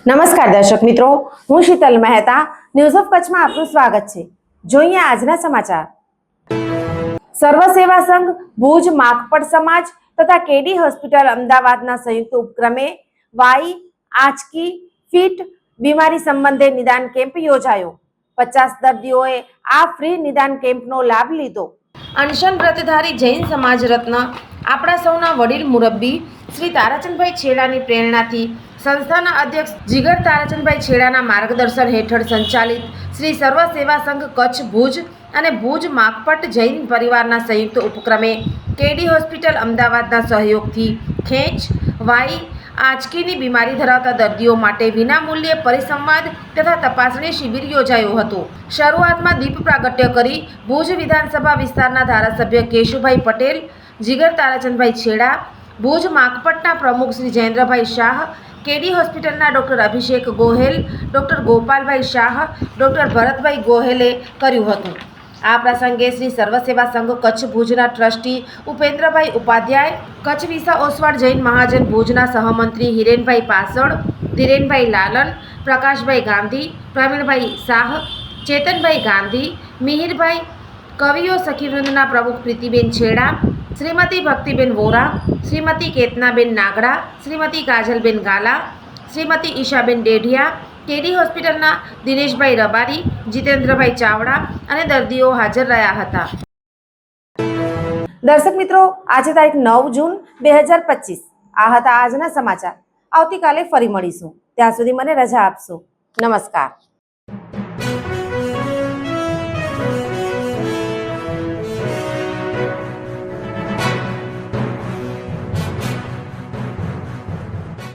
નમસ્કાર દર્શક મિત્રો, હું શીતલ મહેતા ન્યૂઝ ઓફ કચ્છમાં આપનું સ્વાગત છે। જોઈએ આજના સમાચાર। સર્વ સેવા સંઘ ભુજ, માકપટ સમાજ તથા કેડી હોસ્પિટલ અમદાવાદના સંયુક્ત ઉપક્રમે વાઈ આંચકી ફીટ બીમારી સંબંધે નિદાન કેમ્પ યોજાયો। 50 દર્દીઓએ આ ફ્રી નિદાન કેમ્પનો લાભ લીધો। અનશન વ્રતધારી જૈન સમાજ રત્ન આપણા સૌના વડીલ મુરબ્બી શ્રી તારાચંદભાઈ છેડાની પ્રેરણાથી સંસ્થાના અધ્યક્ષ જીગર તારાચંદભાઈ છેડાના માર્ગદર્શન હેઠળ સંચાલિત શ્રી સર્વ સેવા સંઘ કચ્છ ભુજ અને ભુજ માકપટ જૈન પરિવારના સંયુક્ત ઉપક્રમે કેડી હોસ્પિટલ અમદાવાદના સહયોગથી ખેંચ, વાઈ, આંચકીની બીમારી ધરાવતા દર્દીઓ માટે વિનામૂલ્યે પરિસંવાદ તથા તપાસણી શિબિર યોજાયો હતો। શરૂઆતમાં દીપ પ્રાગટ્ય કરી ભુજ વિધાનસભા વિસ્તારના ધારાસભ્ય કેશુભાઈ પટેલ, જીગર તારાચંદભાઈ છેડા, ભુજ માકપટના પ્રમુખ શ્રી જયેન્દ્રભાઈ શાહ, કેડી હોસ્પિટલના ડૉક્ટર અભિષેક ગોહેલ, ડૉક્ટર ગોપાલભાઈ શાહ, ડૉક્ટર ભરતભાઈ ગોહેલે કર્યું હતું। આ પ્રસંગે શ્રી સર્વ સેવા સંઘ કચ્છ ભુજના ટ્રસ્ટી ઉપેન્દ્રભાઈ ઉપાધ્યાય, કચ્છ વિસા ઓસવાડ જૈન મહાજન ભુજના સહમંત્રી હિરેનભાઈ પાસળ, ધીરેનભાઈ લાલન, પ્રકાશભાઈ ગાંધી, પ્રવીણભાઈ શાહ, ચેતનભાઈ ગાંધી, મિહિરભાઈ, કવિઓ સખીવૃંદના પ્રમુખ પ્રીતિબેન છેડા, શ્રીમતી ભક્તિબેન વોરા, શ્રીમતી કેતનાબેન નાગડા, શ્રીમતી કાજલબેન ગાલા, શ્રીમતી ઈશાબેન ડેઢિયા, કેડી હોસ્પિટલના દિનેશભાઈ રબારી, જીતેન્દ્રભાઈ ચાવડા અને દર્દીઓ હાજર રહ્યા હતા। દર્શક મિત્રો, આજે તારીખ 9 જૂન 2025 આ હતા આજના સમાચાર। આવતીકાલે ફરી મળીશું, ત્યાં સુધી મને રજા આપશો। નમસ્કાર।